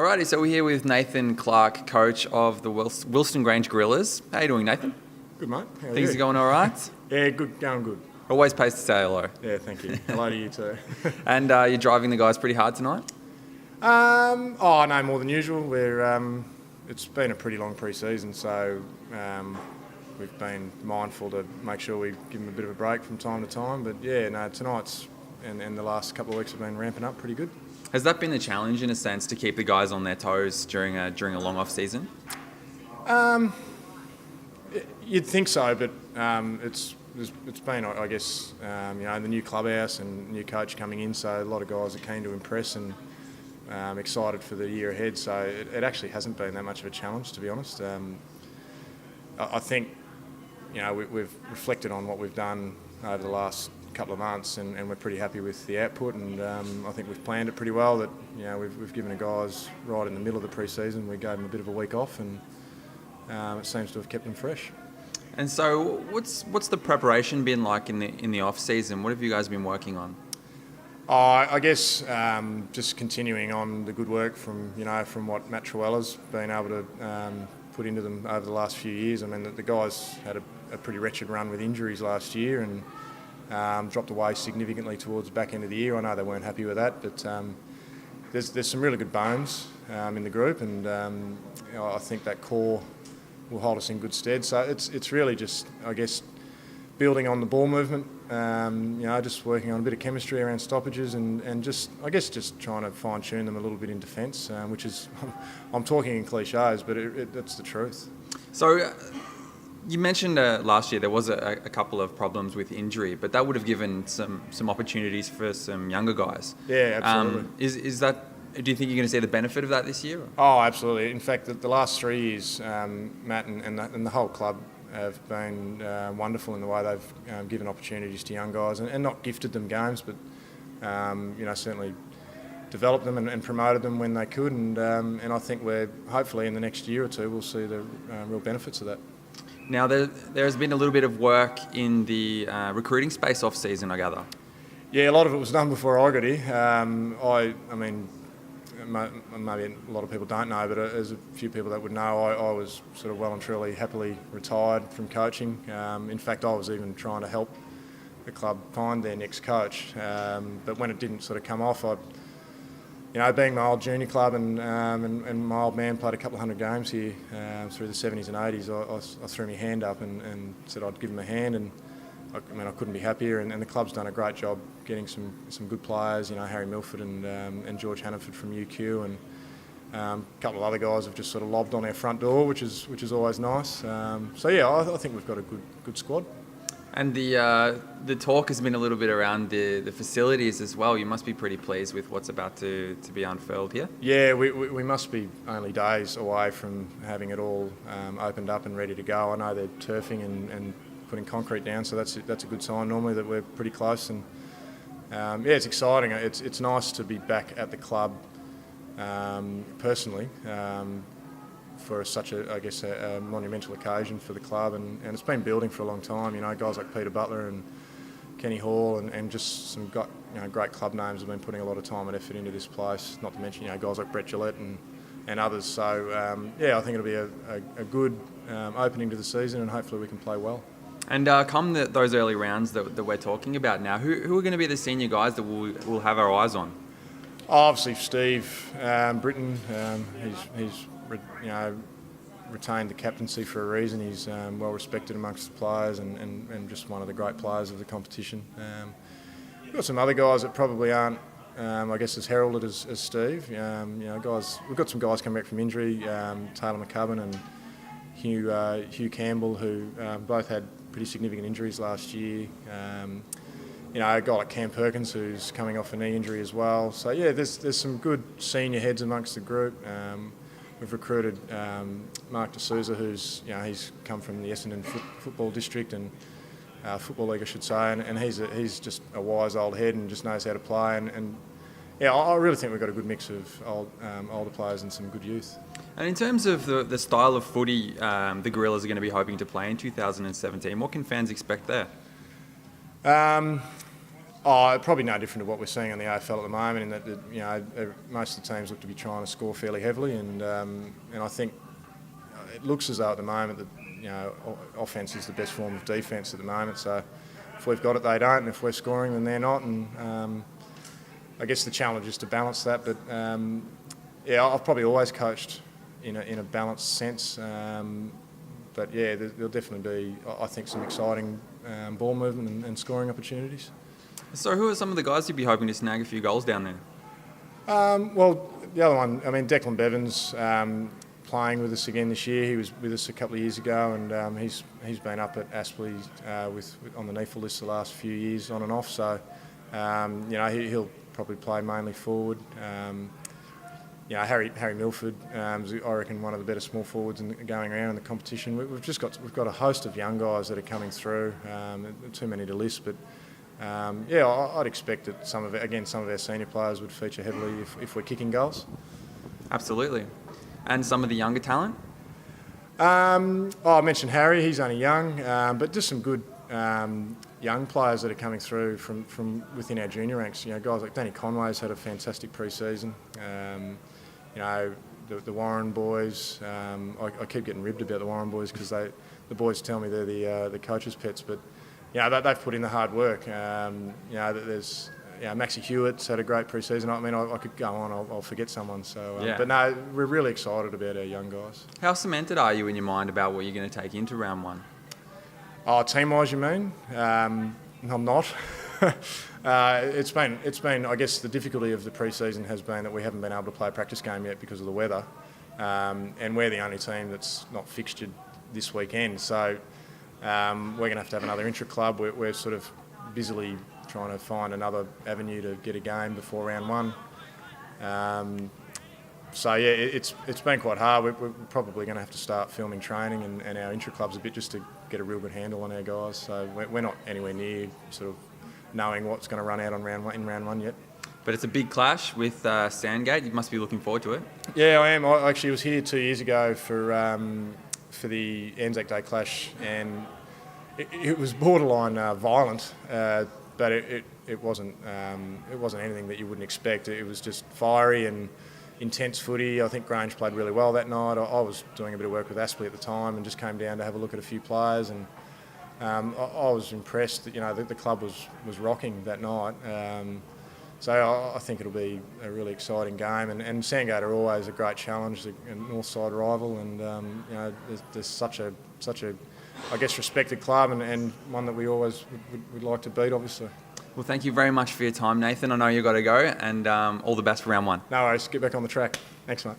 Alrighty, so we're here with Nathan Clarke, coach of the Wilston Grange Gorillas. How you doing, Nathan? Good, mate. How are Things you? are going all right? Yeah, good. Going good. Always pays to say hello. Yeah, thank you. Hello to you too. And you're driving the guys pretty hard tonight? No, more than usual. It's been a pretty long pre-season, so we've been mindful to make sure we give them a bit of a break from time to time. But yeah, no, tonight's and the last couple of weeks have been ramping up pretty good. Has that been the challenge, in a sense, to keep the guys on their toes during a long off-season? You'd think so, but it's been, I guess, the new clubhouse and new coach coming in, so a lot of guys are keen to impress and excited for the year ahead. So it actually hasn't been that much of a challenge, to be honest. I think we've reflected on what we've done over the last couple of months, and we're pretty happy with the output. And I think we've planned it pretty well. That we've given the guys right in the middle of the pre-season. We gave them a bit of a week off, and it seems to have kept them fresh. And so, what's the preparation been like in the off season? What have you guys been working on? I guess just continuing on the good work from what Matt Truella's been able to put into them over the last few years. I mean, the guys had a pretty wretched run with injuries last year and dropped away significantly towards the back end of the year. I know they weren't happy with that, but there's some really good bones in the group, and I think that core will hold us in good stead. So it's really just, I guess, building on the ball movement, just working on a bit of chemistry around stoppages and just trying to fine-tune them a little bit in defence, which is, I'm talking in cliches, but that's the truth. So you mentioned last year there was a couple of problems with injury, but that would have given some opportunities for some younger guys. Yeah, absolutely. Is that? Do you think you're going to see the benefit of that this year? Oh, absolutely. In fact, the last 3 years, Matt and the whole club have been wonderful in the way they've given opportunities to young guys and not gifted them games, but certainly developed them and promoted them when they could. And I think we're hopefully in the next year or two we'll see the real benefits of that. Now there's been a little bit of work in the recruiting space off season, I gather. Yeah, a lot of it was done before I got here. I mean. Maybe a lot of people don't know, but as a few people that would know, I was sort of well and truly happily retired from coaching. In fact, I was even trying to help the club find their next coach. But when it didn't sort of come off, being my old junior club and my old man played a couple of hundred games here through the 70s and 80s, I threw my hand up and said I'd give him a hand. And I couldn't be happier, and the club's done a great job getting some good players. Harry Milford and George Hannaford from UQ, and a couple of other guys have just sort of lobbed on our front door, which is always nice. I think we've got a good squad. And the talk has been a little bit around the facilities as well. You must be pretty pleased with what's about to be unfurled here. Yeah, we must be only days away from having it all opened up and ready to go. I know they're turfing and putting concrete down, so that's a good sign normally that we're pretty close. And it's exciting. It's nice to be back at the club personally for such a monumental occasion for the club, and it's been building for a long time. Guys like Peter Butler and Kenny Hall and just some great club names have been putting a lot of time and effort into this place. Not to mention guys like Brett Gillette and others. So I think it'll be a good opening to the season, and hopefully we can play well. And come those early rounds that we're talking about now, who are going to be the senior guys that we'll have our eyes on? Obviously, Steve Britton. He's retained the captaincy for a reason. He's well respected amongst the players and just one of the great players of the competition. We've got some other guys that probably aren't, as heralded as Steve. Guys. We've got some guys coming back from injury. Taylor McCubbin and Hugh Campbell, who both had pretty significant injuries last year. A guy like Cam Perkins, who's coming off a knee injury as well. So there's some good senior heads amongst the group. We've recruited Mark D'Souza, who's he's come from the Essendon football district and football league, I should say, and he's just a wise old head and just knows how to play. I really think we've got a good mix of older players and some good youth. And in terms of the style of footy the Gorillas are going to be hoping to play in 2017, what can fans expect there? Oh, probably no different to what we're seeing on the AFL at the moment, in that most of the teams look to be trying to score fairly heavily, and I think it looks as though at the moment that offence is the best form of defence at the moment. So if we've got it, they don't, and if we're scoring, then they're not. And I guess the challenge is to balance that. But I've probably always coached in a balanced sense. But yeah, there'll definitely be, I think, some exciting ball movement and scoring opportunities. So who are some of the guys you'd be hoping to snag a few goals down there? Well, the other one, Declan Bevan's playing with us again this year. He was with us a couple of years ago, and he's been up at Aspley on the NEFL list the last few years on and off. So he'll probably play mainly forward. Harry Milford is, I reckon, one of the better small forwards going around in the competition. We've got a host of young guys that are coming through. Too many to list, but I'd expect that some of our senior players would feature heavily if we're kicking goals. Absolutely. And some of the younger talent? I mentioned Harry. He's only young, but just some good young players that are coming through from within our junior ranks. Guys like Danny Conway's had a fantastic pre-season. The Warren boys. I keep getting ribbed about the Warren boys because the boys tell me they're the coaches' pets, but they've put in the hard work. There's Maxie Hewitt's had a great pre-season. I mean, I could go on. I'll forget someone. So, But no, we're really excited about our young guys. How cemented are you in your mind about what you're going to take into round one? Oh, team-wise, you mean? I'm not. It's been. I guess the difficulty of the pre-season has been that we haven't been able to play a practice game yet because of the weather, and we're the only team that's not fixtured this weekend. So we're going to have another intra-club. We're sort of busily trying to find another avenue to get a game before round one. It's been quite hard. We're probably going to have to start filming training and our intra-clubs a bit just to get a real good handle on our guys. So we're not anywhere near sort of knowing what's going to run out on round one yet. But it's a big clash with Sandgate. You must be looking forward to it. Yeah, I am. I actually was here 2 years ago for the Anzac Day clash, and it was borderline violent, but it wasn't anything that you wouldn't expect. It was just fiery and intense footy. I think Grange played really well that night. I was doing a bit of work with Aspley at the time and just came down to have a look at a few players, and I was impressed that the club was rocking that night. So I think it'll be a really exciting game, and Sandgate are always a great challenge, a north side rival, and there's such a I guess respected club and one that we always would like to beat, obviously. Well, thank you very much for your time, Nathan. I know you've got to go, and all the best for round one. No worries. Get back on the track. Thanks, mate.